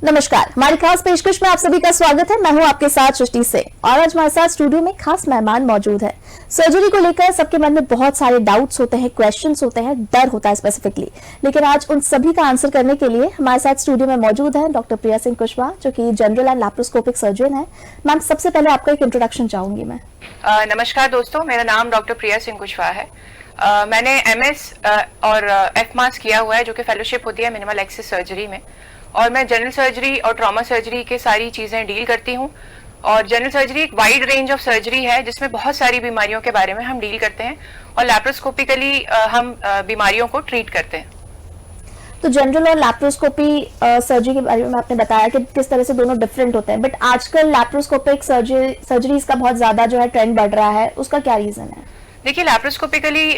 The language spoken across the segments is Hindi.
नमस्कार, हमारी खास पेशकश में आप सभी का स्वागत है। मैं हूं आपके साथ सृष्टि से और आज हमारे साथ स्टूडियो में खास मेहमान मौजूद है। सर्जरी को लेकर सबके मन में बहुत सारे डाउट्स होते हैं, क्वेश्चंस होते हैं, डर होता है स्पेसिफिकली, लेकिन आज उन सभी का आंसर करने के लिए हमारे साथ स्टूडियो में मौजूद है डॉक्टर प्रिया सिंह कुशवाहा, जो कि जनरल एंड लैप्रोस्कोपिक सर्जन है। मैम, सबसे पहले आपका एक इंट्रोडक्शन चाहूंगी मैं। नमस्कार दोस्तों, मेरा नाम डॉक्टर प्रिया सिंह कुशवाहा है। मैंने एमएस और एफमास किया हुआ है, जो कि फेलोशिप होती है मिनिमल एक्सेस सर्जरी में, और मैं जनरल सर्जरी और ट्रॉमा सर्जरी के सारी चीजें डील करती हूँ। और जनरल सर्जरी एक वाइड रेंज ऑफ सर्जरी है जिसमें बहुत सारी बीमारियों के बारे में हम डील करते हैं, और लैप्रोस्कोपिकली हम बीमारियों को ट्रीट करते हैं। तो जनरल और लैप्रोस्कोपी सर्जरी के बारे में आपने बताया कि किस तरह से दोनों डिफरेंट होते हैं, बट आजकल लैप्रोस्कोपिक सर्जरीज का बहुत ज्यादा जो है ट्रेंड बढ़ रहा है, उसका क्या रीजन है? देखिए, लैप्रोस्कोपिकली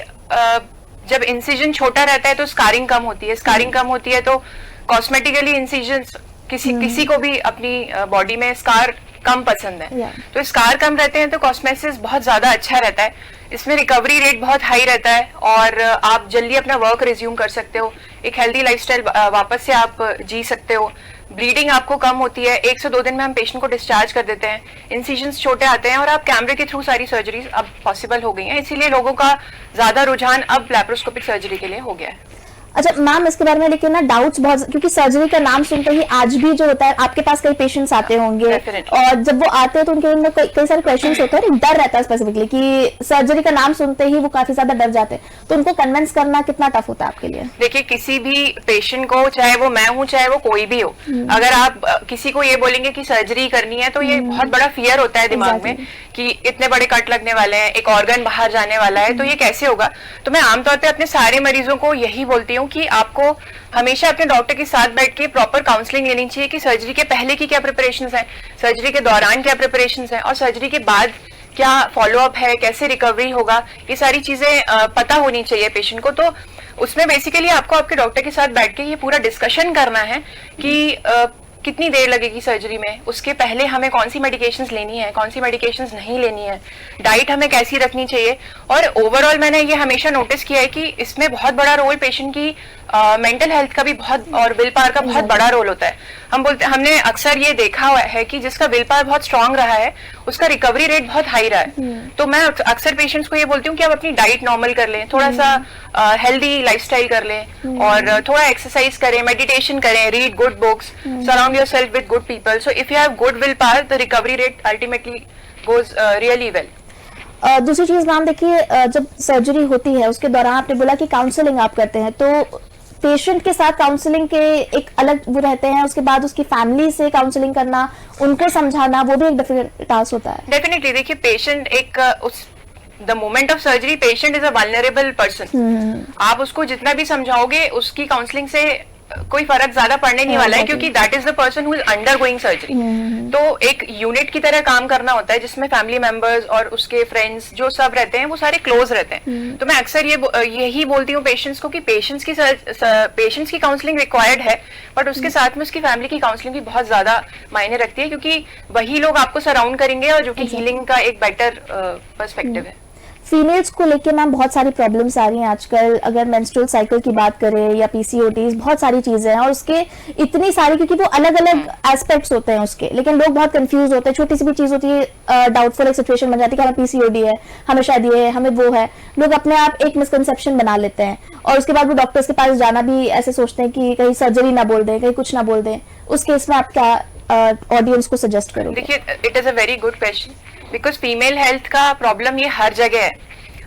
जब इंसिजन छोटा रहता है तो स्कारिंग कम होती है, स्कारिंग कम होती है तो कॉस्मेटिकली इंसिजन किसी को भी अपनी बॉडी में स्कार कम पसंद है, तो स्कार कम रहते हैं तो कॉस्मेसिस बहुत ज्यादा अच्छा रहता है। इसमें रिकवरी रेट बहुत हाई रहता है और आप जल्दी अपना वर्क रिज्यूम कर सकते हो, एक हेल्दी लाइफस्टाइल वापस से आप जी सकते हो। ब्लीडिंग आपको कम होती है, 1 से 2 दिन में हम पेशेंट को डिस्चार्ज कर देते हैं। इंसिजन्स छोटे आते हैं और आप कैमरे के थ्रू सारी सर्जरीज अब पॉसिबल हो गई हैं, इसीलिए लोगों का ज्यादा रुझान अब लैप्रोस्कोपिक सर्जरी के लिए हो गया है। अच्छा मैम, इसके बारे में लेकिन ना डाउट्स बहुत, क्योंकि सर्जरी का नाम सुनते ही आज भी जो होता है, आपके पास कई पेशेंट्स आते होंगे और जब वो आते हैं तो उनके में कई सारे क्वेश्चंस होते हैं, डर रहता है स्पेसिफिकली कि सर्जरी का नाम सुनते ही वो काफी ज्यादा डर जाते हैं, तो उनको कन्विंस करना कितना टफ होता है आपके लिए? देखिए, किसी भी पेशेंट को, चाहे वो मैं हूँ चाहे वो कोई भी हो, अगर आप किसी को ये बोलेंगे कि सर्जरी करनी है तो ये बहुत बड़ा फियर होता है दिमाग में कि इतने बड़े कट लगने वाले हैं, एक ऑर्गन बाहर जाने वाला है, तो ये कैसे होगा। तो मैं आमतौर पर अपने सारे मरीजों को यही बोलती हूँ कि आपको हमेशा अपने डॉक्टर के साथ बैठ के प्रॉपर काउंसलिंग लेनी चाहिए कि सर्जरी के पहले की क्या प्रिपरेशंस है, सर्जरी के दौरान क्या प्रिपरेशंस है, और सर्जरी के बाद क्या फॉलोअप है, कैसे रिकवरी होगा, ये सारी चीजें पता होनी चाहिए पेशेंट को। तो उसमें बेसिकली आपको आपके डॉक्टर के साथ बैठ के ये पूरा डिस्कशन करना है कि कितनी देर लगेगी सर्जरी में, उसके पहले हमें कौन सी मेडिकेशंस लेनी है, कौन सी मेडिकेशंस नहीं लेनी है, डाइट हमें कैसी रखनी चाहिए। और ओवरऑल मैंने ये हमेशा नोटिस किया है कि इसमें बहुत बड़ा रोल पेशेंट की मेंटल हेल्थ का भी बहुत, और विल पावर का बहुत बड़ा रोल होता है। हमने अक्सर ये देखा है कि जिसका विल पावर बहुत स्ट्रांग रहा है उसका रिकवरी रेट बहुत हाई रहा है। तो मैं अक्सर पेशेंट्स को ये बोलती हूँ कि आप अपनी डाइट नॉर्मल कर लें, थोड़ा सा हेल्दी लाइफस्टाइल कर लें, और थोड़ा एक्सरसाइज करें, मेडिटेशन करें, read good books, surround yourself with good people. So if you have good will power, the recovery rate ultimately goes really well. दूसरी चीज मैम, देखिए, जब सर्जरी होती है उसके दौरान आपने बोला कि काउंसलिंग आप करते हैं, तो पेशेंट के साथ काउंसलिंग के एक अलग वो रहते हैं, उसके बाद उसकी फैमिली से काउंसलिंग करना, उनको समझाना, वो भी एक डिफिकल्ट टास्क होता है। डेफिनेटली, देखिए, पेशेंट एक उस the moment of surgery patient is a vulnerable person. आप उसको जितना भी समझाओगे उसकी काउंसलिंग से कोई फर्क ज्यादा पड़ने नहीं वाला है, क्योंकि that is the person who is undergoing surgery. तो एक यूनिट की तरह काम करना होता है जिसमें फैमिली मेंबर्स और उसके फ्रेंड्स जो सब रहते हैं वो सारे क्लोज रहते हैं। तो मैं अक्सर यही बोलती हूँ पेशेंट्स को कि पेशेंट्स की काउंसलिंग रिक्वायर्ड है, बट उसके साथ में उसकी फैमिली की काउंसलिंग भी बहुत ज्यादा मायने रखती है, क्योंकि वही लोग आपको सराउंड करेंगे और जो कि हीलिंग का एक बेटर पर्सपेक्टिव है। फीमेल्स को लेके मैम बहुत सारी प्रॉब्लम्स आ रही हैं आजकल, अगर मेंस्ट्रुअल साइकिल की बात करें या पीसीओडीज, बहुत सारी चीजें हैं, और उसके इतनी सारी, क्योंकि वो अलग अलग एस्पेक्ट्स होते हैं उसके, लेकिन लोग बहुत कंफ्यूज होते हैं। छोटी सी भी चीज होती है, डाउटफुल एक सिचुएशन बन जाती है कि हमें पीसीओडी है, हमें शायद ये है, हमें वो है, लोग अपने आप एक मिसकंसेप्शन बना लेते हैं और उसके बाद वो डॉक्टर्स के पास जाना भी ऐसे सोचते हैं कि कहीं सर्जरी ना बोल दें, कहीं कुछ ना बोल दें। उस केस में आप क्या ऑडियंस को सजेस्ट करोगे? देखिए, it is a very good question, because female health का प्रॉब्लम ये हर जगह है।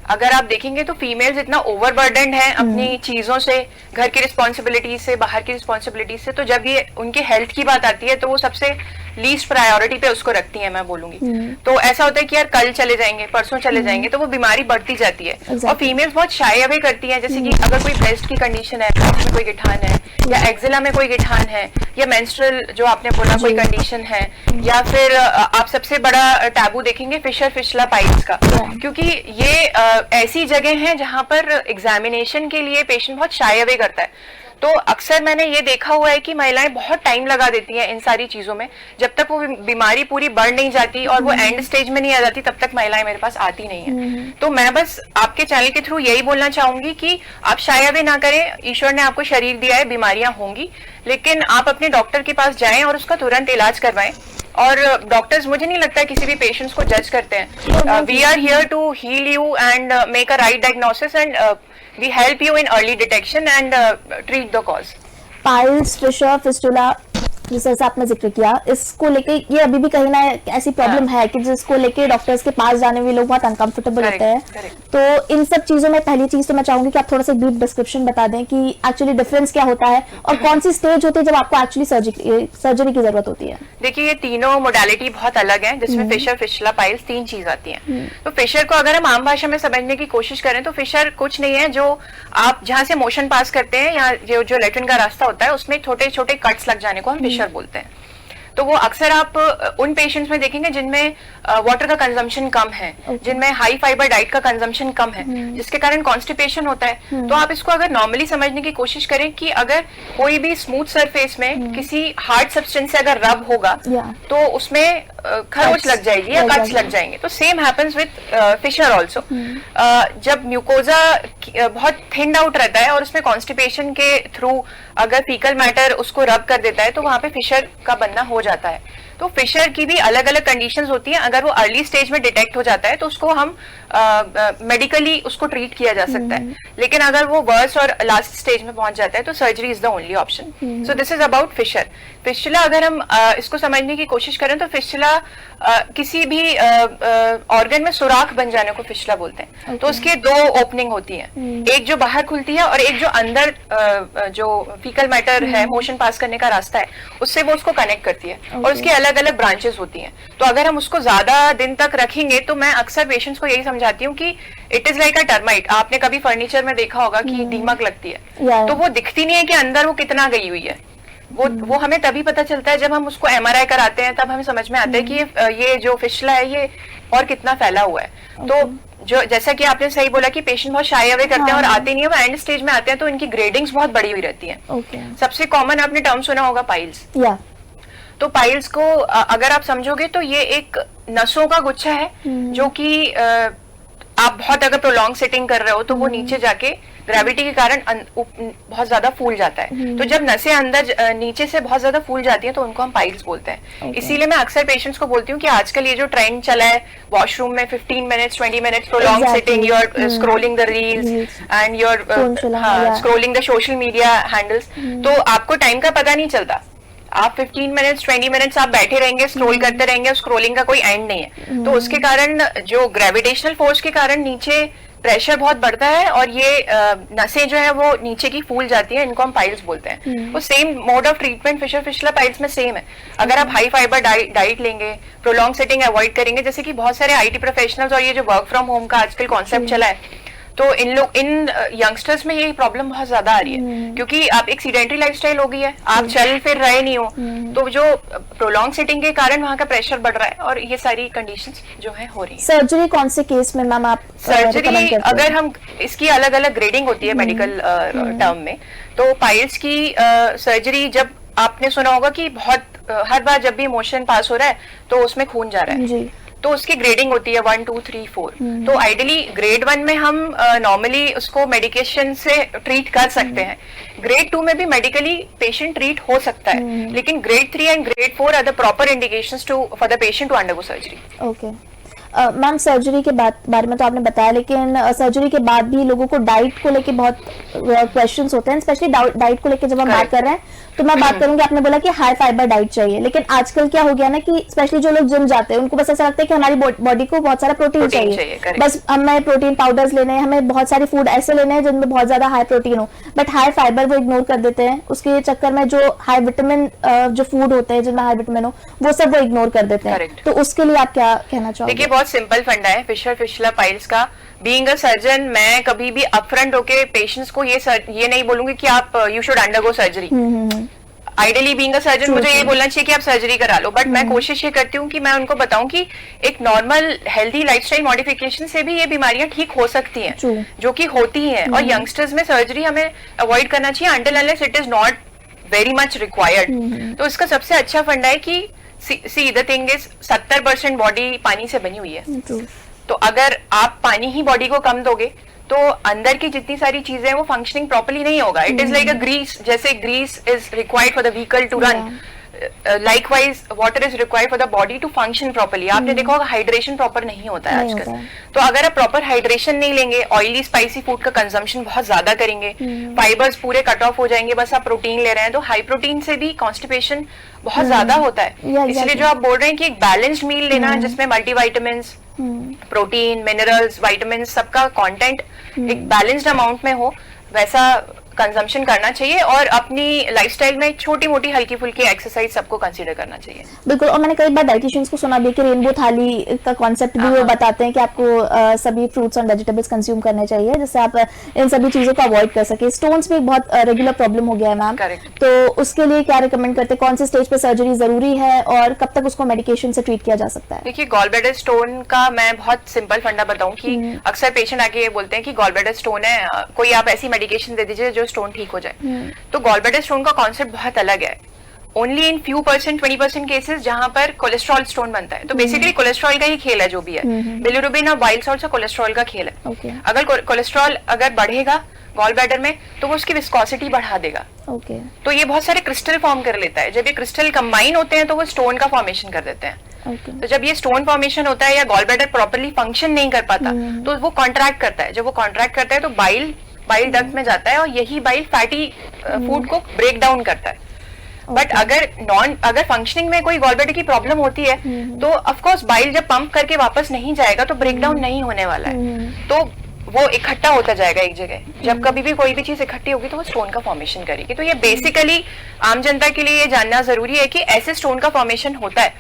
अगर आप देखेंगे तो फीमेल्स इतना ओवरबर्डन्ड है अपनी चीजों से, घर की रिस्पॉन्सिबिलिटी से, बाहर की रिस्पॉन्सिबिलिटी से, तो जब ये उनके हेल्थ की बात आती है तो वो सबसे लीस्ट प्रायोरिटी पे उसको रखती है, मैं बोलूंगी। तो ऐसा होता है कि यार कल चले जाएंगे, परसों चले जाएंगे, तो वो बीमारी बढ़ती जाती है। और फीमेल्स बहुत शाय अवे करती हैं, जैसे कि अगर कोई ब्रेस्ट की कंडीशन है, ब्रेस्ट में कोई गिठान है, या एक्जिला में कोई गिठान है, या मेंस्ट्रुअल जो आपने बोला कोई कंडीशन है, या फिर आप सबसे बड़ा टैबू देखेंगे फिशर फिशला पाइल्स का, क्योंकि ये ऐसी जगह है जहां पर एग्जामिनेशन के लिए पेशेंट बहुत शाय अवे करता है। तो अक्सर मैंने ये देखा हुआ है कि महिलाएं बहुत टाइम लगा देती हैं इन सारी चीजों में, जब तक वो बीमारी पूरी बढ़ नहीं जाती और वो एंड स्टेज में नहीं आ जाती तब तक महिलाएं मेरे पास आती नहीं है। तो मैं बस आपके चैनल के थ्रू यही बोलना चाहूंगी कि आप शायद ना करें, ईश्वर ने आपको शरीर दिया है, बीमारियां होंगी, लेकिन आप अपने डॉक्टर के पास जाएं और उसका तुरंत इलाज करवाएं। और डॉक्टर्स मुझे नहीं लगता है किसी भी पेशेंट्स को जज करते हैं। We are here to heal you and make a right diagnosis and we help you in early detection and treat the cause. Piles, fissure, fistula, जैसे आपने जिक्र किया, इसको लेके ये अभी भी कहीं ना ऐसी प्रॉब्लम है कि जिसको लेके डॉक्टर्स के पास जाने में लोग बहुत अनकंफर्टेबल होते हैं। तो इन सब चीजों में पहली चीज तो मैं चाहूंगी कि आप थोड़ा सा ब्रीफ डिस्क्रिप्शन बता दें कि एक्चुअली डिफरेंस क्या होता है और कौन सी स्टेज होती है जब आपको एक्चुअली सर्जरी की जरूरत होती है। देखिए, ये तीनों मोडालिटी बहुत अलग है, जिसमें फिशर, फिस्टुला, पाइल्स तीन चीज आती हैं। तो फिशर को अगर हम आम भाषा में समझने की कोशिश करें तो फिशर कुछ नहीं है, जो आप जहां से मोशन पास करते हैं या जो लेट्रिन का रास्ता होता है उसमें छोटे छोटे कट्स लग जाने को हम फिशर बोलते हैं। तो वो अक्सर आप उन पेशेंट्स में देखेंगे जिनमें वाटर का कंजम्पशन कम है, जिनमें हाई फाइबर डाइट का कंजम्पशन कम है, जिसके कारण कॉन्स्टिपेशन होता है। तो आप इसको अगर नॉर्मली समझने की कोशिश करें कि अगर कोई भी स्मूथ सरफेस में किसी हार्ड सब्सटेंस से अगर रब होगा तो उसमें खरोच लग जाएगी या कट्स लग जाएंगे। तो same happens with fissure also. जब म्यूकोजा बहुत थिन्ड आउट रहता है और उसमें कॉन्स्टिपेशन के थ्रू अगर फीकल मैटर उसको रब कर देता है तो वहां पे फिशर का बनना हो जाता है। तो फिशर की भी अलग अलग कंडीशंस होती हैं। अगर वो अर्ली स्टेज में डिटेक्ट हो जाता है तो उसको हम मेडिकली उसको ट्रीट किया जा सकता है, लेकिन अगर वो वर्स और लास्ट स्टेज में पहुंच जाता है तो surgery is the only option. So this is about fissure. Fistula अगर हम इसको समझने की कोशिश करें तो फिस्टुला किसी भी ऑर्गन में सुराख बन जाने को फिस्टुला बोलते हैं। तो उसके दो ओपनिंग होती हैं, एक जो बाहर खुलती है और एक जो अंदर जो फीकल मैटर है, मोशन पास करने का रास्ता है, उससे वो उसको कनेक्ट करती है और उसकी अलग अलग ब्रांचेस होती हैं। तो अगर हम उसको ज्यादा दिन तक रखेंगे तो मैं अक्सर पेशेंट्स को यही समझाती हूँ कि it is like a termite. आपने कभी फर्नीचर में देखा होगा कि दीमक लगती है, तो वो दिखती नहीं है कि अंदर वो कितना गई हुई है। वो हमें तभी पता चलता है जब हम उसको MRI कराते हैं, तब हमें समझ में आता है कि ये जो फिस्टुला है ये और कितना फैला हुआ है। तो जो जैसा कि आपने सही बोला कि पेशेंट बहुत शाई अवे करते हैं और आते नहीं है, वो एंड स्टेज में आते हैं तो इनकी ग्रेडिंग्स बहुत बड़ी हुई रहती है। सबसे कॉमन आपने टर्म सुना होगा पाइल्स। तो पाइल्स को अगर आप समझोगे तो ये एक नसों का गुच्छा है जो कि आप बहुत अगर प्रोलॉन्ग सिटिंग कर रहे हो तो वो नीचे जाके ग्रेविटी के कारण बहुत ज्यादा फूल जाता है। तो जब नसें अंदर नीचे से बहुत ज्यादा फूल जाती हैं तो उनको हम पाइल्स बोलते हैं। इसीलिए मैं अक्सर पेशेंट्स को बोलती हूँ कि आजकल ये जो ट्रेंड चला है वॉशरूम में 15 minutes 20 minutes prolong sitting, you are scrolling the reels and you are scrolling the social media handles, तो आपको टाइम का पता नहीं चलता। आप 15 मिनट्स 20 मिनट्स आप बैठे रहेंगे, स्क्रॉल करते रहेंगे, स्क्रोलिंग का कोई एंड नहीं है। तो उसके कारण जो ग्रेविटेशनल फोर्स के कारण नीचे प्रेशर बहुत बढ़ता है और ये नसें जो है वो नीचे की फूल जाती है, इनको हम पाइल्स बोलते हैं। वो same mode of treatment fissure, fistula, piles में सेम है। अगर आप हाई फाइबर डाइट लेंगे, प्रोलॉन्ग सिटिंग अवॉइड करेंगे, जैसे कि बहुत सारे IT प्रोफेशनल्स और ये जो वर्क फ्रॉम होम का आजकल कॉन्सेप्ट चला है, तो इन यंगस्टर्स में ये प्रॉब्लम बहुत ज्यादा आ रही है क्योंकि आप एक सीडेंटरी लाइफस्टाइल हो गई है, आप चल फिर रहे नहीं हो, तो जो प्रोलॉन्ग सिटिंग के कारण वहाँ का प्रेशर बढ़ रहा है और ये सारी कंडीशंस जो है हो रही है। सर्जरी कौन से केस में मैम आप सर्जरी अगर हम इसकी अलग अलग ग्रेडिंग होती है मेडिकल टर्म में, तो पाइल्स की सर्जरी जब आपने सुना होगा कि बहुत हर बार जब भी मोशन पास हो रहा है तो उसमें खून जा रहा है, तो उसकी ग्रेडिंग होती है 1 2 3 4। तो आइडियली ग्रेड 1 में हम नॉर्मली उसको मेडिकेशन से ट्रीट कर सकते हैं। ग्रेड 2 में भी मेडिकली पेशेंट ट्रीट हो सकता है, लेकिन grade 3 and grade 4 are the proper indications for the patient to undergo surgery. Okay ma'am, surgery के बारे में तो आपने बताया, लेकिन सर्जरी के बाद भी लोगों को डाइट को लेके बहुत क्वेश्चंस होते हैं, स्पेशली डाइट को लेके जब हम बात कर रहे हैं तो मैं बात करूंगी, आपने बोला कि हाई फाइबर डाइट चाहिए, लेकिन आजकल क्या हो गया ना कि स्पेशली जो लोग जिम जाते हैं उनको बस ऐसा लगता है कि हमारी बॉडी को बहुत सारा प्रोटीन चाहिए, बस हमें प्रोटीन पाउडर्स लेने हैं, हमें बहुत सारे फूड ऐसे लेने हैं जिनमें बहुत ज्यादा हाई प्रोटीन हो, बट हाई फाइबर वो इग्नोर कर देते हैं। उसके चक्कर में जो हाई विटामिन जो फूड होते हैं जिनमें हाई विटामिन हो वो सब वो इग्नोर कर देते हैं। तो उसके लिए आप क्या कहना चाहोगे? देखिए, बहुत सिंपल फंडा है फिशर, फिस्टुला, पाइल्स का। बीइंग अ सर्जन मैं कभी भी अपफ्रंट होके पेशेंट्स को ये नहीं बोलूंगी कि आप you should undergo surgery. Ideally being a surgeon मुझे ये बोलना चाहिए कि आप सर्जरी करा लो, बट मैं कोशिश ये करती हूँ कि मैं उनको बताऊं कि एक नॉर्मल हेल्दी लाइफस्टाइल मॉडिफिकेशन से भी ये बीमारियां ठीक हो सकती हैं, जो कि होती हैं। और यंगस्टर्स में सर्जरी हमें अवॉइड करना चाहिए until unless it is not very much required. तो इसका सबसे अच्छा फंडा है कि see the thing is 70% body पानी से बनी हुई है। तो अगर आप पानी ही बॉडी को कम दोगे तो अंदर की जितनी सारी चीजें हैं वो फंक्शनिंग प्रॉपर्ली नहीं होगा। It is like a grease, जैसे grease is required for the vehicle to run, likewise water is required for the body to function properly. आपने देखा होगा हाइड्रेशन प्रॉपर नहीं होता है आजकल। तो अगर आप प्रॉपर हाइड्रेशन नहीं लेंगे, ऑयली स्पाइसी फूड का कंजम्पशन बहुत ज्यादा करेंगे, फाइबर्स पूरे कट ऑफ हो जाएंगे, बस आप प्रोटीन ले रहे हैं, तो हाई प्रोटीन से भी कॉन्स्टिपेशन बहुत ज्यादा होता है। इसलिए जो आप बोल रहे हैं कि एक बैलेंस्ड मील लेना जिसमें मल्टीविटामिन, प्रोटीन, मिनरल्स, विटामिन सबका कंटेंट एक बैलेंस्ड अमाउंट में हो, वैसा कंजम्पशन करना चाहिए। और अपनी लाइफस्टाइल में छोटी मोटी हल्की फुल्की एक्सरसाइज सबको कंसीडर करना चाहिए। बिल्कुल। और मैंने कई बार डाइटिशियंस को सुना भी कि रेनबो थाली का कॉन्सेप्ट भी वो बताते हैं कि आपको सभी फ्रूट्स और वेजिटेबल्स कंज्यूम करने चाहिए, जिससे आप इन सभी चीजों को अवॉइड कर सके। स्टोन्स भी एक बहुत रेगुलर प्रॉब्लम हो गया है मैम, तो उसके लिए क्या रिकमेंड करते हैं, कौन से स्टेज पे सर्जरी जरूरी है और कब तक उसको मेडिकेशन से ट्रीट किया जा सकता है? देखिए, गॉल ब्लैडर स्टोन का मैं बहुत सिंपल फंडा बताऊं कि अक्सर पेशेंट आके ये बोलते हैं कि गॉल ब्लैडर स्टोन है, कोई आप ऐसी मेडिकेशन दे दीजिए जो स्टोन ठीक हो जाए। तो गॉल ब्लैडर स्टोन का कॉन्सेप्ट बहुत अलग है। Only in few percent 20% cases जहां पर कोलेस्ट्रॉल स्टोन बनता है। तो बेसिकली कोलेस्ट्रॉल का ही खेल है जो भी है, बिलिरुबिन और बाइल सॉल्ट से कोलेस्ट्रॉल का खेल है। अगर कोलेस्ट्रॉल अगर बढ़ेगा गॉल ब्लैडर में तो वो उसकी विस्कोसिटी बढ़ा देगा। तो ये बहुत सारे क्रिस्टल फॉर्म कर लेता है। जब ये क्रिस्टल कंबाइन होते हैं तो वो स्टोन का फॉर्मेशन कर देते हैं। तो जब ये स्टोन फॉर्मेशन होता है या गॉल ब्लैडर प्रॉपर्ली फंक्शन नहीं कर पाता तो वो कॉन्ट्रैक्ट करता है। जब वो कॉन्ट्रैक्ट करता है तो बाइल डक्ट में जाता है और यही बाइल फैटी फूड को ब्रेक डाउन करता है। बट अगर फंक्शनिंग में कोई गॉल ब्लैडर की प्रॉब्लम होती है तो ऑफ कोर्स बाइल जब पंप करके वापस नहीं जाएगा तो ब्रेक डाउन नहीं होने वाला है, तो वो इकट्ठा होता जाएगा एक जगह। जब कभी भी कोई भी चीज इकट्ठी होगी तो वो स्टोन का फॉर्मेशन करेगी। तो ये बेसिकली आम जनता के लिए ये जानना जरूरी है कि ऐसे स्टोन का फॉर्मेशन होता है।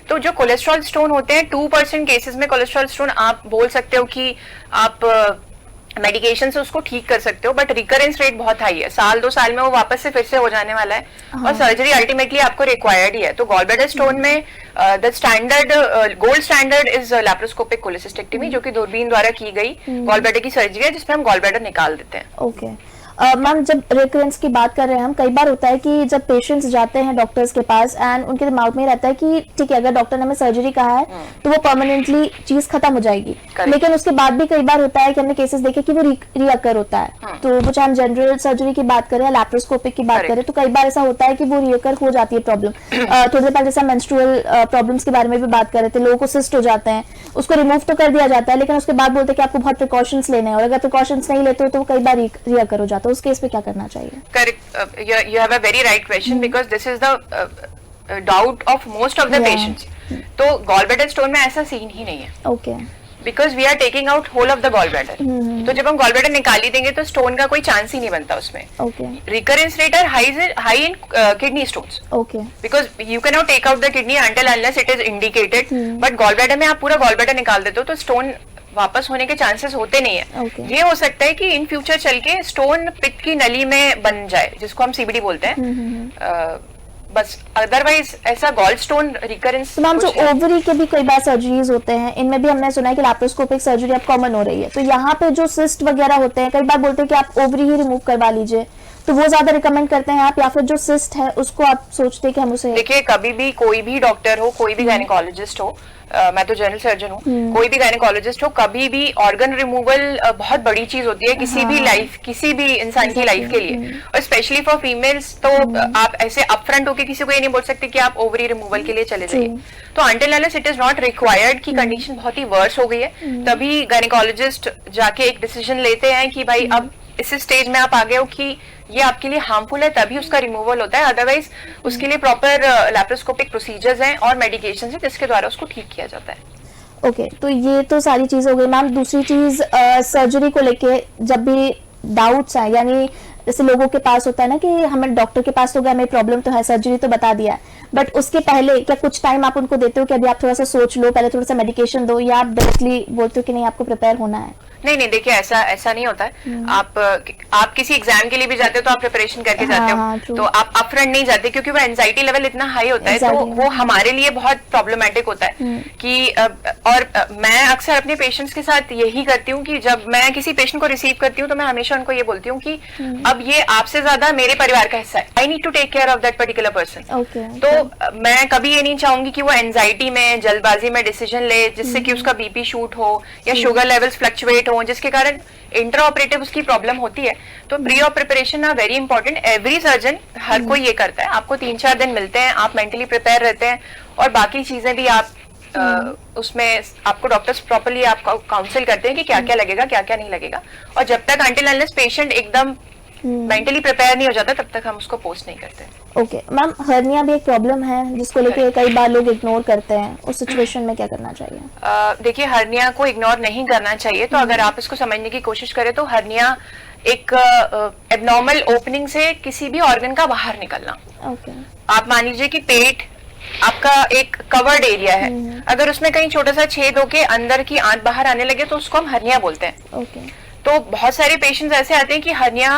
तो जो कोलेस्ट्रॉल स्टोन होते हैं 2% केसेस में कोलेस्ट्रॉल स्टोन आप बोल सकते हो कि आप मेडिकेशन से उसको ठीक कर सकते हो, बट रिकरेंस रेट बहुत हाई है। 1-2 साल में वो वापस से फिर से हो जाने वाला है और सर्जरी अल्टीमेटली आपको रिक्वायर्ड ही है। तो गॉल ब्लैडर स्टोन में the standard gold standard is laparoscopic cholecystectomy, जो कि दूरबीन द्वारा की गई गॉल ब्लैडर की सर्जरी है जिसमें हम गॉल ब्लैडर निकाल देते हैं। ओके मैम, जब रिकरेंस की बात कर रहे हैं हम, कई बार होता है कि जब पेशेंट्स जाते हैं डॉक्टर्स के पास एंड उनके दिमाग में रहता है कि ठीक है, अगर डॉक्टर ने हमें सर्जरी कहा है तो वो परमानेंटली चीज खत्म हो जाएगी, लेकिन उसके बाद भी कई बार होता है कि हमने केसेस देखे कि वो रिअकर होता है। तो वो चाहे हम जनरल सर्जरी की बात करें या लैप्रोस्कोपिक की बात करें, तो कई बार ऐसा होता है कि वो रिअकर हो जाती है प्रॉब्लम। थोड़ी देर पहले जैसे मेंस्ट्रुअल प्रॉब्लम्स के बारे में भी बात कर रहे थे, लोगों को सिस्ट हो जाते हैं, उसको रिमूव तो कर दिया जाता है लेकिन उसके बाद बोलते हैं कि आपको बहुत प्रिकॉशंस लेने हैं, और अगर प्रिकॉशंस नहीं लेते हो तो कई बार रिअकर हो जाता है। उस केस पे क्या करना चाहिए? Correct. You have a very right question because this is the doubt of most of the patients. तो गॉल ब्लैडर स्टोन में ऐसा सीन ही नहीं है। ओके। Because we are taking out whole of the gall bladder. तो जब हम गॉल ब्लैडर निकाल ही देंगे तो स्टोन का कोई चांस ही नहीं बनता उसमें। Recurrence rate are high in kidney stones. Okay. Because you can not take out the kidney until unless it is indicated, but gall bladder में आप पूरा गॉल ब्लैडर निकाल देते हो तो स्टोन वापस होने के चांसेस होते नहीं है। ये हो सकता है कि इन फ्यूचर चल के स्टोन पित्त की नली में बन जाए, जिसको हम सीबीडी बोलते हैं, बस अदरवाइज ऐसा गॉल स्टोन रिकरेंस। तो मैम, जो ओवरी के भी कई बार सर्जरीज होते हैं, इनमें भी हमने सुना है कि लैप्रोस्कोपिक सर्जरी अब कॉमन हो रही है, तो यहाँ पे जो सिस्ट वगैरह होते हैं, कई बार बोलते हैं कि आप ओवरी ही रिमूव करवा लीजिए, तो वो ज्यादा रिकमेंड करते हैं आप, या फिर जो सिस्ट है उसको आप सोचते हैं कि हम उसे? देखिए, कभी भी कोई भी डॉक्टर हो, कोई भी गायनेकोलॉजिस्ट हो, मैं तो जनरल सर्जन हूँ, कोई भी गायनेकोलॉजिस्ट हो, कभी भी ऑर्गन रिमूवल बहुत बड़ी चीज होती है किसी भी लाइफ, किसी भी इंसान की लाइफ के लिए, और स्पेशली फॉर फीमेल्स। तो आप ऐसे अपफ्रंट होके किसी को ये नहीं बोल सकते कि आप ओवरी रिमूवल के लिए चले जाइए। तो until unless it is not required की कंडीशन बहुत ही वर्स हो गई है, तभी गायनेकोलॉजिस्ट जाके एक डिसीजन लेते हैं कि भाई अब इस स्टेज में आप आ गए हो कि ये आपके लिए हार्मफुल है, तभी उसका रिमूवल होता है। अदरवाइज उसके लिए प्रॉपर लैप्रोस्कोपिक प्रोसीजर्स हैं और मेडिकेशन है जिसके द्वारा उसको ठीक किया जाता है। ओके, तो ये तो सारी चीज हो गई मैम। दूसरी चीज सर्जरी को लेके जब भी डाउट्स आए, यानी जैसे लोगों के पास होता है ना कि हमें डॉक्टर के पास तो गए, हमें प्रॉब्लम तो है, सर्जरी तो बता दिया है, बट उसके पहले क्या कुछ टाइम आप उनको देते हो कि अभी आप थोड़ा सा सोच लो, पहले थोड़ा सा मेडिकेशन दो, या आप डायरेक्टली बोलते हो कि नहीं आपको प्रिपेयर होना है? नहीं देखिए, ऐसा नहीं होता है। आप किसी एग्जाम के लिए भी जाते हो तो आप प्रिपरेशन करके जाते हो, तो आप अपफ्रंट नहीं जाते, क्योंकि वो एंजाइटी लेवल इतना हाई होता है, तो वो हमारे लिए बहुत प्रॉब्लमेटिक होता है कि और मैं अक्सर अपने पेशेंट्स के साथ यही करती हूँ कि जब मैं किसी पेशेंट को रिसीव करती हूँ तो मैं हमेशा उनको ये बोलती हूँ कि अब ये आपसे ज्यादा मेरे परिवार का हिस्सा है, I need to take care of that particular person. तो मैं कभी ये नहीं चाहूंगी कि वो एंजाइटी में, जल्दबाजी में डिसीजन ले जिससे कि उसका बीपी शूट हो या शुगर लेवल्स फ्लक्चुएट हो, जिसके कारण इंट्रा ऑपरेटिव उसकी प्रॉब्लम होती है। तो pre op preparation are very important. Every surgeon, हर कोई ये करता है। आपको 3-4 दिन मिलते हैं, आप मेंटली प्रिपेयर रहते हैं, और बाकी चीजें भी आप उसमें आपको डॉक्टर्स प्रॉपर्ली आपको काउंसिल करते हैं कि क्या क्या लगेगा, क्या क्या नहीं लगेगा। और जब तक अंटिल अनलेस पेशेंट एकदम मेंटली प्रिपेयर नहीं हो जाता, तब तक हम उसको पोस्ट नहीं करते। ओके मैम, हर्निया भी एक प्रॉब्लम है जिसको लेके कई बार लोग इग्नोर करते हैं, उस सिचुएशन में क्या करना चाहिए? देखिए, हर्निया को इग्नोर नहीं करना चाहिए। तो अगर आप इसको समझने की कोशिश करें तो हर्निया एक एबनॉर्मल ओपनिंग से किसी भी ऑर्गन का बाहर निकलना। आप मान लीजिए कि पेट आपका एक कवर्ड एरिया है, अगर उसमें कहीं छोटा सा छेद होके अंदर की आंत बाहर आने लगे तो उसको हम हर्निया बोलते हैं। तो बहुत सारे पेशेंट्स ऐसे आते हैं कि हर्निया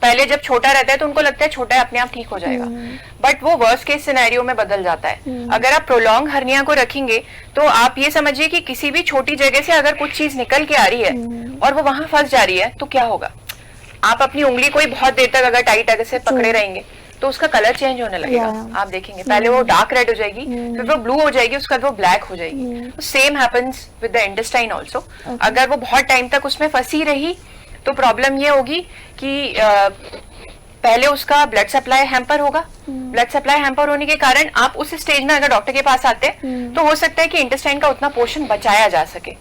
पहले जब छोटा रहता है तो उनको लगता है छोटा है, अपने आप ठीक हो जाएगा, बट वो वर्स्ट केस सिनेरियो में बदल जाता है। अगर आप प्रोलॉन्ग हर्निया को रखेंगे तो आप ये समझिए कि किसी भी छोटी जगह से अगर कुछ चीज निकल के आ रही है और वो वहां फंस जा रही है तो क्या होगा? आप अपनी उंगली को बहुत देर तक अगर टाइट अगर से पकड़े रहेंगे तो उसका कलर चेंज होने लगेगा। आप देखेंगे पहले वो डार्क रेड हो जाएगी, फिर वो ब्लू हो जाएगी, उसके बाद वो ब्लैक हो जाएगी। तो same happens with the intestine also. अगर वो बहुत टाइम तक उसमें फंसी रही तो प्रॉब्लम ये होगी कि पहले उसका ब्लड सप्लाई हैम्पर होगा। ब्लड सप्लाई हैम्पर होने के कारण आप उस स्टेज में अगर डॉक्टर के पास आते हैं तो हो सकता है कि इंटेस्टाइन का उतना पोर्शन बचाया जा सके।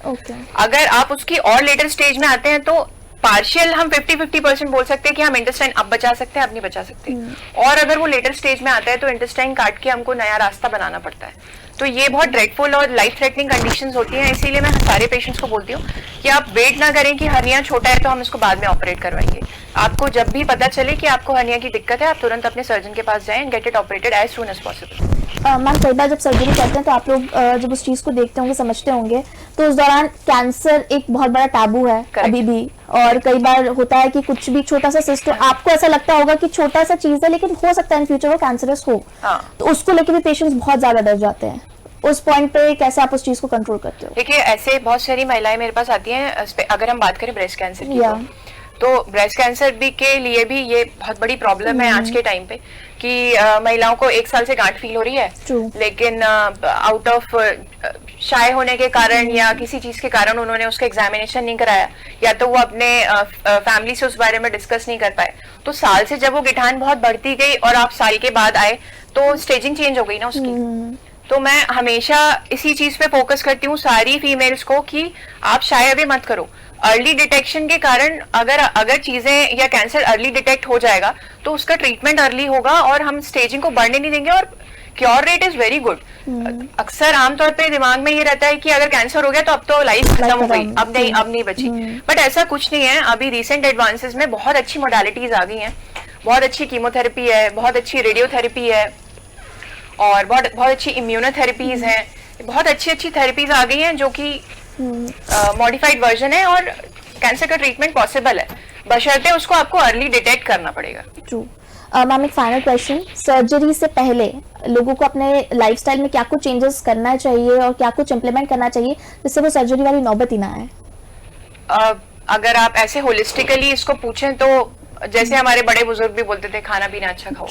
अगर आप उसकी और लेटर स्टेज में आते हैं तो पार्शियल हम 50-50% बोल सकते हैं कि हम इंटेस्टाइन अब बचा सकते हैं, अब नहीं बचा सकते। और अगर वो लेटर स्टेज में आता है तो इंटेस्टाइन काट के हमको नया रास्ता बनाना पड़ता है। तो ये बहुत ड्रेडफुल और लाइफ थ्रेटनिंग कंडीशंस होती हैं। इसीलिए मैं सारे पेशेंट्स को बोलती हूँ कि आप वेट ना करें कि हर्निया छोटा है तो हम इसको बाद में ऑपरेट करवाएंगे। आपको जब भी पता चले कि आपको हर्निया की दिक्कत है, आप तुरंत अपने सर्जन के पास जाएं and get it operated as soon as possible. Ma'am, कई बार जब सर्जरी करते हैं तो आप लोग जब उस चीज को देखते होंगे, समझते होंगे, तो उस दौरान कैंसर एक बहुत बड़ा टैबू है अभी भी, और कई बार होता है कि कुछ भी छोटा सा सिस्ट, आपको ऐसा लगता होगा कि छोटा सा चीज है लेकिन हो सकता है इन फ्यूचर वो कैंसरस हो। तो उसको लेकर भी पेशेंट्स बहुत ज्यादा डर जाते हैं। उस पॉइंट पे कैसे आप उस चीज को कंट्रोल करते हो? देखिए, ऐसे बहुत सारी महिलाएं मेरे पास आती हैं। अगर हम बात करें ब्रेस्ट कैंसर की तो ब्रेस्ट कैंसर भी के लिए भी ये बहुत बड़ी प्रॉब्लम है आज के टाइम पे कि महिलाओं को 1 साल से गांठ फील हो रही है, लेकिन आउट ऑफ शाय होने के कारण या किसी चीज के कारण उन्होंने उसका एग्जामिनेशन नहीं कराया, या तो वो अपने फैमिली से उस बारे में डिस्कस नहीं कर पाए। तो साल से जब वो गिठान बहुत बढ़ती गई और आप साल के बाद आए तो स्टेजिंग चेंज हो गई ना उसकी। तो मैं हमेशा इसी चीज पे फोकस करती हूँ सारी फीमेल्स को कि आप शायद भी मत करो। अर्ली डिटेक्शन के कारण अगर चीजें या कैंसर अर्ली डिटेक्ट हो जाएगा तो उसका ट्रीटमेंट अर्ली होगा और हम स्टेजिंग को बढ़ने नहीं देंगे, और cure rate is very good. अक्सर आमतौर पे दिमाग में ये रहता है कि अगर कैंसर हो गया तो अब तो लाइफ खत्म हो गई, अब नहीं बची, बट ऐसा कुछ नहीं है। अभी रिसेंट एडवांसेस में बहुत अच्छी मोडालिटीज आ गई हैं, बहुत अच्छी कीमोथेरेपी है, बहुत अच्छी रेडियोथेरेपी है, और बहुत अच्छी इम्यूनोथेरेपीज हैं, बहुत अच्छी थेरेपीज आ गई हैं जो कि मॉडिफाइड वर्जन है, और कैंसर का ट्रीटमेंट पॉसिबल है, बशर्ते उसको आपको अर्ली डिटेक्ट करना पड़ेगा। ट्रू। मैम, एक फाइनल क्वेश्चन, सर्जरी से पहले लोगों को अपने लाइफस्टाइल में क्या कुछ चेंजेस करना चाहिए और क्या कुछ इम्प्लीमेंट करना चाहिए जिससे वो सर्जरी वाली नौबत ही ना आए? अगर आप ऐसे होलिस्टिकली इसको पूछें तो जैसे हमारे बड़े बुजुर्ग भी बोलते थे, खाना पीना अच्छा खाओ,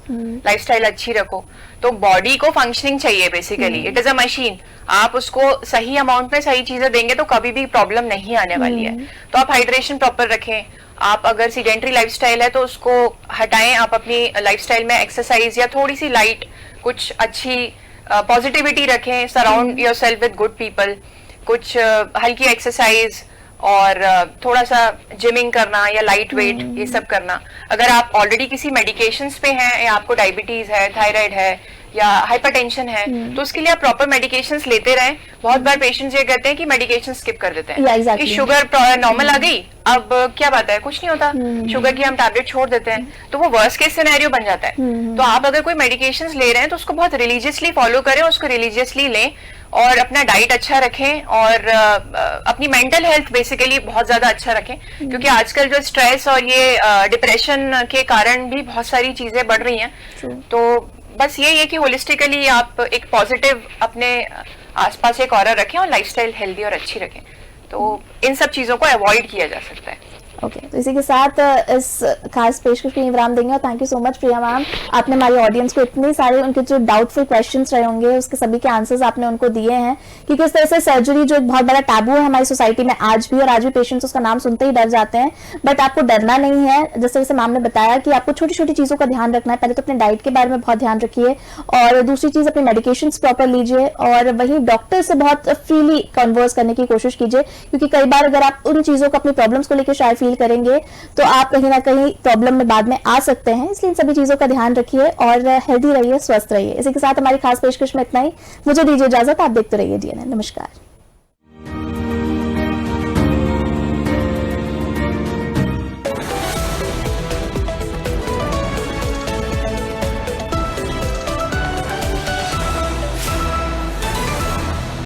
लाइफस्टाइल अच्छी रखो। तो बॉडी को फंक्शनिंग चाहिए basically, it is a machine. आप उसको सही अमाउंट में सही चीजें देंगे तो कभी भी प्रॉब्लम नहीं आने वाली है। तो आप हाइड्रेशन प्रॉपर रखें। आप अगर सीडेंट्री लाइफस्टाइल है तो उसको हटाएं, आप अपनी लाइफस्टाइल में एक्सरसाइज या थोड़ी सी लाइट कुछ अच्छी पॉजिटिविटी रखें, surround yourself with good people, कुछ हल्की एक्सरसाइज और थोड़ा सा जिमिंग करना या लाइट वेट, ये सब करना। अगर आप ऑलरेडी किसी मेडिकेशंस पे हैं या आपको डायबिटीज है, थायराइड है या हाइपरटेंशन है, तो उसके लिए आप प्रॉपर मेडिकेशंस लेते रहें। बहुत बार पेशेंट्स ये कहते हैं कि मेडिकेशन स्किप कर देते हैं, Yeah, exactly. कि शुगर नॉर्मल आ गई, अब क्या बात है, कुछ नहीं होता, शुगर की हम टैबलेट छोड़ देते हैं, तो वो वर्स्ट केस सिनेरियो बन जाता है। तो आप अगर कोई मेडिकेशंस ले रहे हैं तो उसको बहुत रिलीजियसली फॉलो करें, उसको रिलीजियसली लें और अपना डाइट अच्छा रखें और अपनी मेंटल हेल्थ बेसिकली बहुत ज्यादा अच्छा रखें, क्योंकि आजकल जो स्ट्रेस और ये डिप्रेशन के कारण भी बहुत सारी चीजें बढ़ रही हैं। तो बस यही है कि होलिस्टिकली आप एक पॉजिटिव अपने आसपास एक ऑरा रखें और लाइफस्टाइल हेल्दी और अच्छी रखें, तो इन सब चीजों को अवॉइड किया जा सकता है। ओके तो इसी के साथ इस खास पेशकश को विराम देंगे और thank you so much Priya ma'am, आपने हमारी ऑडियंस को इतने सारे उनके जो डाउटफुल क्वेश्चंस रहे होंगे उसके सभी के आंसर्स आपने उनको दिए हैं कि किस तरह से सर्जरी जो एक बहुत बड़ा टैबू है हमारी सोसाइटी में आज भी, और आज भी पेशेंट्स उसका नाम सुनते ही डर जाते हैं, बट आपको डरना नहीं है। जिस तरह से मैम ने बताया कि आपको छोटी छोटी चीजों का ध्यान रखना है, पहले तो अपने डाइट के बारे में बहुत ध्यान रखिए और दूसरी चीज अपने मेडिकेशन प्रॉपर लीजिए और वही डॉक्टर से बहुत फ्रीली कन्वर्स करने की कोशिश कीजिए, क्योंकि कई बार अगर आप उन चीजों को अपनी प्रॉब्लम्स को लेकर शायद फील करेंगे तो आप कहीं ना कहीं प्रॉब्लम में बाद में आ सकते हैं। इसलिए इन सभी चीजों का ध्यान रखिए और हेल्दी रहिए, स्वस्थ रहिए। इसी के साथ हमारी खास पेशकश में इतना ही, मुझे दीजिए इजाजत, आप देखते रहिए DNN। नमस्कार।